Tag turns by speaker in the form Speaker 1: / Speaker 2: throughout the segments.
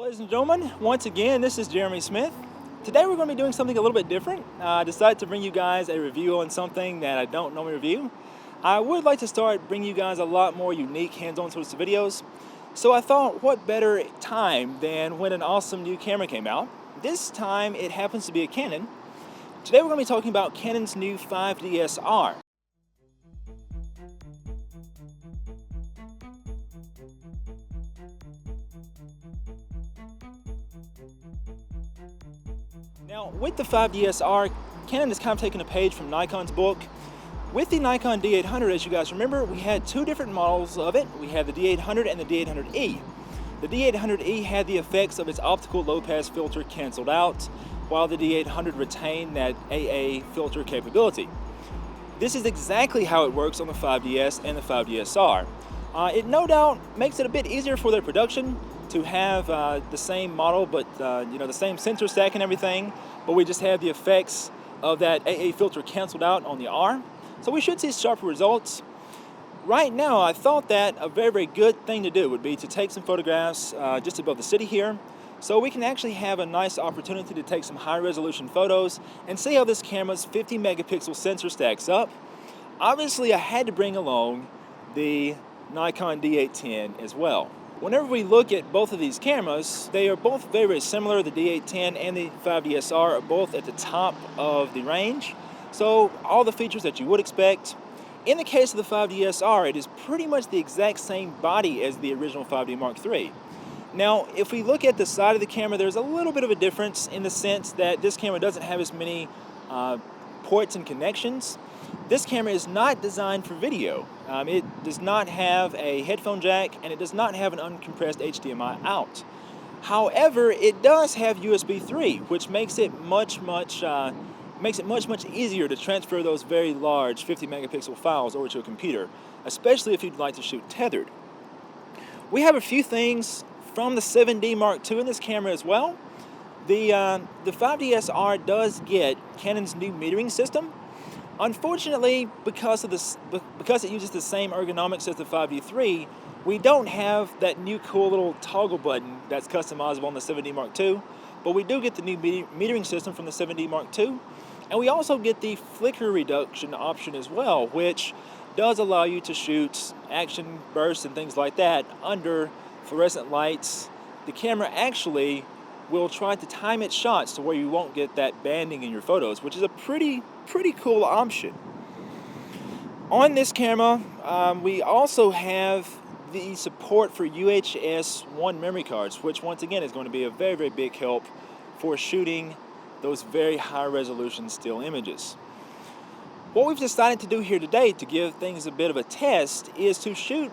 Speaker 1: Ladies and gentlemen, once again, this is Jeremy Smith. Today we're going to be doing something a little bit different. I decided to bring you guys a review on something that I don't normally review. I would like to start bringing you guys a lot more unique hands-on sorts of videos. So I thought, what better time than when an awesome new camera came out. This time it happens to be a Canon. Today we're going to be talking about Canon's new 5DSR. Now, with the 5DSR, Canon has kind of taken a page from Nikon's book. With the Nikon D810, as you guys remember, we had two different models of it. We had the D800 and the D800E. The D800E had the effects of its optical low-pass filter canceled out, while the D800 retained that AA filter capability. This is exactly how it works on the 5DS and the 5DSR. It no doubt makes it a bit easier for their production to have the same model, but the same sensor stack and everything, but we just have the effects of that AA filter canceled out on the R. So we should see sharper results. Right now, I thought that a very, very good thing to do would be to take some photographs just above the city here, so we can actually have a nice opportunity to take some high-resolution photos and see how this camera's 50 megapixel sensor stacks up. Obviously, I had to bring along the Nikon D810 as well. Whenever we look at both of these cameras, they are both very, very similar. The D810 and the 5DSR are both at the top of the range, so all the features that you would expect. In the case of the 5DSR, it is pretty much the exact same body as the original 5D Mark III. Now, if we look at the side of the camera, there's a little bit of a difference in the sense that this camera doesn't have as many ports and connections. This camera is not designed for video. It does not have a headphone jack, and it does not have an uncompressed HDMI out. However, it does have USB 3, which makes it much easier to transfer those very large 50 megapixel files over to a computer, especially if you'd like to shoot tethered. We have a few things from the 7D Mark II in this camera as well. The 5DSR does get Canon's new metering system. Unfortunately, because it uses the same ergonomics as the 5D III, we don't have that new cool little toggle button that's customizable on the 7D Mark II, but we do get the new metering system from the 7D Mark II, and we also get the flicker reduction option as well, which does allow you to shoot action bursts and things like that under fluorescent lights. The camera actually will try to time its shots to where you won't get that banding in your photos, which is a pretty cool option. On this camera, we also have the support for UHS 1 memory cards, which once again is going to be a very, very big help for shooting those very high resolution still images. What we've decided to do here today to give things a bit of a test is to shoot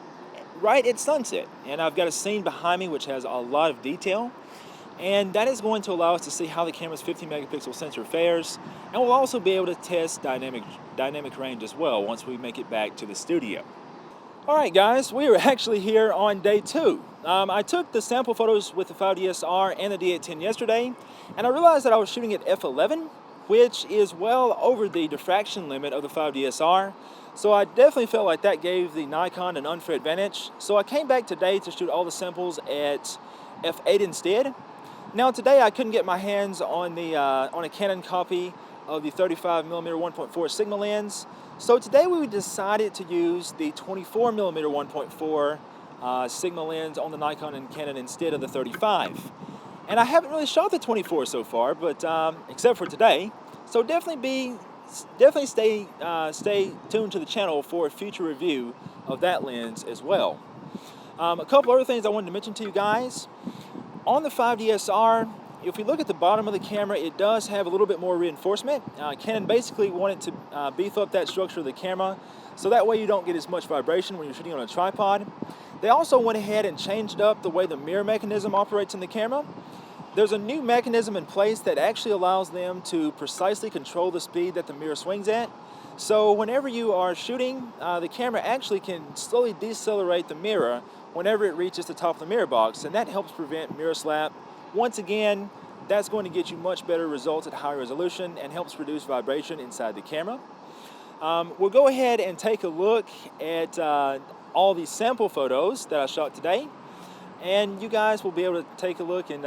Speaker 1: right at sunset. And I've got a scene behind me which has a lot of detail, and that is going to allow us to see how the camera's 50 megapixel sensor fares, and we'll also be able to test dynamic range as well once we make it back to the studio. Alright guys, we are actually here on day 2. I took the sample photos with the 5DSR and the D810 yesterday, and I realized that I was shooting at f11, which is well over the diffraction limit of the 5DSR, so I definitely felt like that gave the Nikon an unfair advantage. So I came back today to shoot all the samples at f8 instead. Now today I couldn't get my hands on a Canon copy of the 35mm 1.4 Sigma lens, so today we decided to use the 24mm 1.4 Sigma lens on the Nikon and Canon instead of the 35. And I haven't really shot the 24 so far, but except for today. So definitely stay tuned to the channel for a future review of that lens as well. A couple other things I wanted to mention to you guys. On the 5DSR, if we look at the bottom of the camera, it does have a little bit more reinforcement. Canon basically wanted to beef up that structure of the camera, so that way you don't get as much vibration when you're shooting on a tripod. They also went ahead and changed up the way the mirror mechanism operates in the camera. There's a new mechanism in place that actually allows them to precisely control the speed that the mirror swings at. So whenever you are shooting, the camera actually can slowly decelerate the mirror whenever it reaches the top of the mirror box, and that helps prevent mirror slap. Once again, that's going to get you much better results at high resolution and helps reduce vibration inside the camera. We'll go ahead and take a look at all these sample photos that I shot today. and you guys will be able to take a look and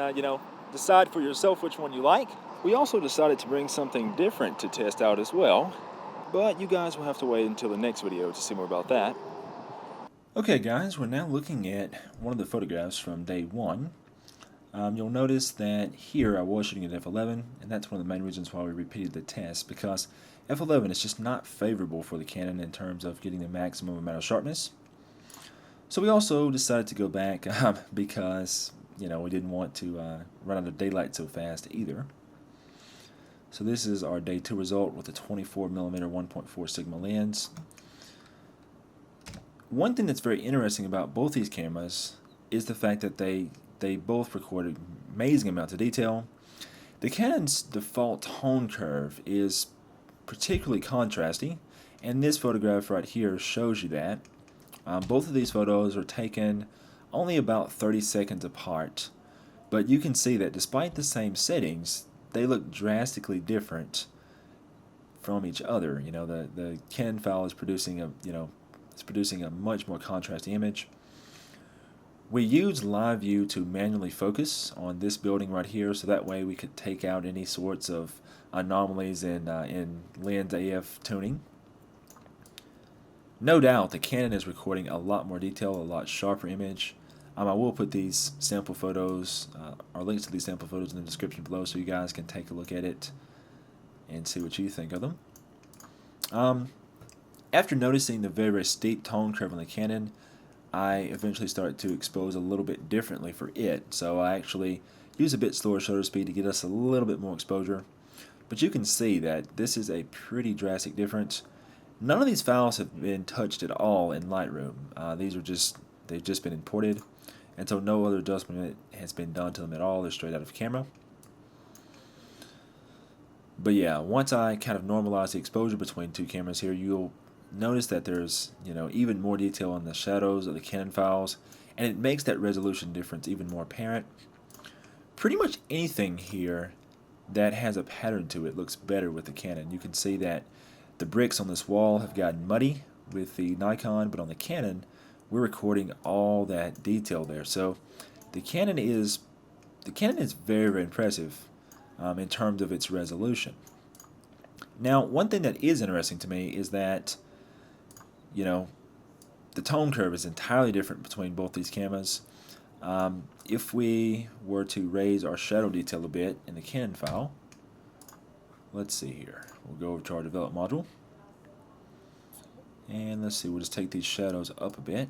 Speaker 1: decide for yourself which one you like. We also decided to bring something different to test out as well, but you guys will have to wait until the next video to see more about that. Okay guys, we're now looking at one of the photographs from day one. You'll notice that here I was shooting at f11, and that's one of the main reasons why we repeated the test, because f11 is just not favorable for the Canon in terms of getting the maximum amount of sharpness. So we also decided to go back because we didn't want to run out of daylight so fast either. So this is our day 2 result with a 24mm 1.4 Sigma lens. One thing that's very interesting about both these cameras is the fact that they both recorded amazing amounts of detail. The Canon's default tone curve is particularly contrasty, and this photograph right here shows you that. Both of these photos are taken only about 30 seconds apart, but you can see that despite the same settings, they look drastically different from each other. The Canon file is producing a much more contrasty image. We used live view to manually focus on this building right here, so that way we could take out any sorts of anomalies in lens AF tuning. No doubt the Canon is recording a lot more detail, a lot sharper image. I will put these sample photos, or links to these sample photos in the description below so you guys can take a look at it and see what you think of them. After noticing the very, very steep tone curve on the Canon, I eventually started to expose a little bit differently for it. So I actually use a bit slower shutter speed to get us a little bit more exposure. But you can see that this is a pretty drastic difference. None of these files have been touched at all in Lightroom. They've just been imported, and so no other adjustment has been done to them at all. They're straight out of camera. But yeah, once I kind of normalize the exposure between two cameras here, you'll notice that there's even more detail on the shadows of the Canon files, and it makes that resolution difference even more apparent. Pretty much anything here that has a pattern to it looks better with the Canon. You can see that the bricks on this wall have gotten muddy with the Nikon, but on the Canon we're recording all that detail there. So the Canon is very, very impressive in terms of its resolution. Now, one thing that is interesting to me is that the tone curve is entirely different between both these cameras. If we were to raise our shadow detail a bit in the Canon file, let's see here. We'll go over to our develop module, and let's see, we'll just take these shadows up a bit.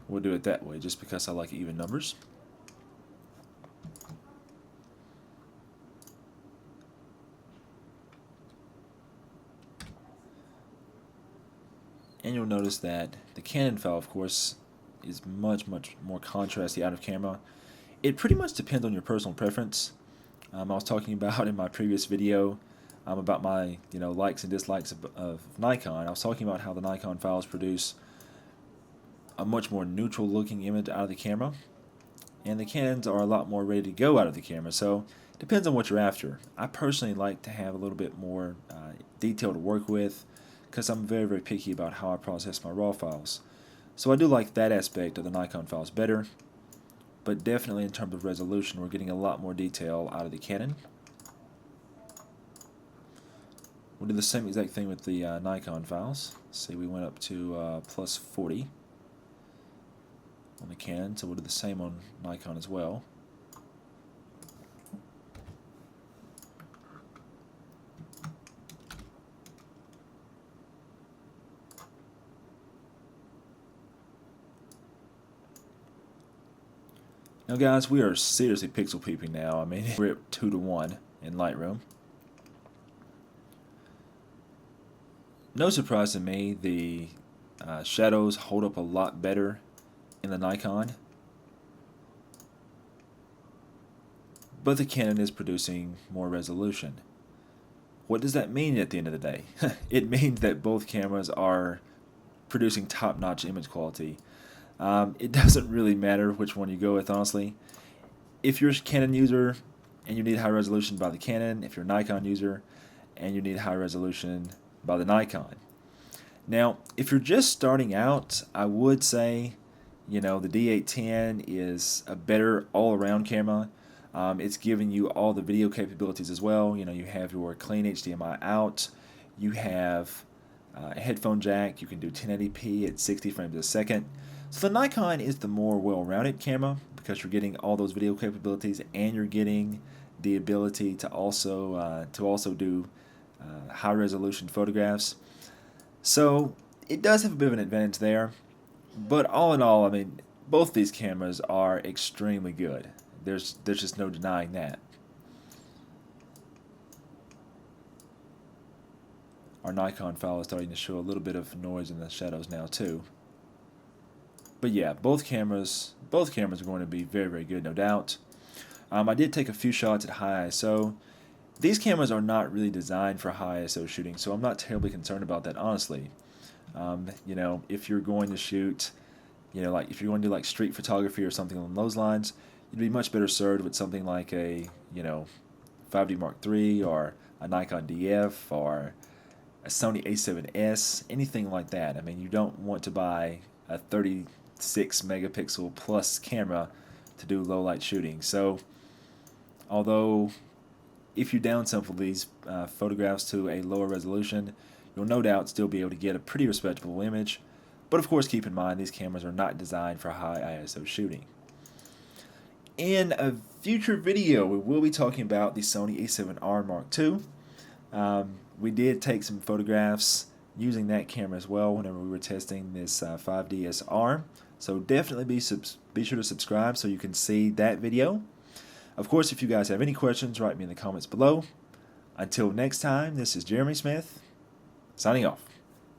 Speaker 1: We'll do it that way just because I like even numbers. And you'll notice that the Canon file, of course, is much, much more contrasty out of camera. It pretty much depends on your personal preference. I was talking about in my previous video about my likes and dislikes of Nikon. I was talking about how the Nikon files produce a much more neutral looking image out of the camera, and the Canons are a lot more ready to go out of the camera. So it depends on what you're after. I personally like to have a little bit more detail to work with, because I'm very, very picky about how I process my RAW files. So I do like that aspect of the Nikon files better, but definitely in terms of resolution, we're getting a lot more detail out of the Canon. We'll do the same exact thing with the Nikon files. See, we went up to plus 40 on the Canon, so we'll do the same on Nikon as well. Now guys, we are seriously pixel peeping now. I mean, we're at 2:1 in Lightroom. No surprise to me, the shadows hold up a lot better in the Nikon, but the Canon is producing more resolution. What does that mean at the end of the day? It means that both cameras are producing top-notch image quality. It doesn't really matter which one you go with, honestly. If you're a Canon user and you need high resolution, buy the Canon. If you're a Nikon user and you need high resolution, buy the Nikon. Now, if you're just starting out, I would say, the D810 is a better all-around camera. It's giving you all the video capabilities as well. You have your clean HDMI out. You have a headphone jack. You can do 1080p at 60 frames a second. So the Nikon is the more well-rounded camera because you're getting all those video capabilities and you're getting the ability to also do high-resolution photographs. So it does have a bit of an advantage there, but all in all, I mean, both these cameras are extremely good. There's just no denying that. Our Nikon file is starting to show a little bit of noise in the shadows now too. But yeah, both cameras are going to be very, very good, no doubt. I did take a few shots at high ISO. These cameras are not really designed for high ISO shooting, so I'm not terribly concerned about that, honestly. If you're going to shoot, like if you're going to do like street photography or something along those lines, you'd be much better served with something like a, 5D Mark III or a Nikon DF or a Sony A7S, anything like that. I mean, you don't want to buy a 36 megapixel plus camera to do low light shooting. So, although if you downsample these photographs to a lower resolution, you'll no doubt still be able to get a pretty respectable image. But of course, keep in mind these cameras are not designed for high ISO shooting. In a future video, we will be talking about the Sony A7R Mark II. We did take some photographs using that camera as well whenever we were testing this 5DSR. So definitely be sure to subscribe so you can see that video. Of course, if you guys have any questions, write me in the comments below. Until next time, this is Jeremy Smith, signing off.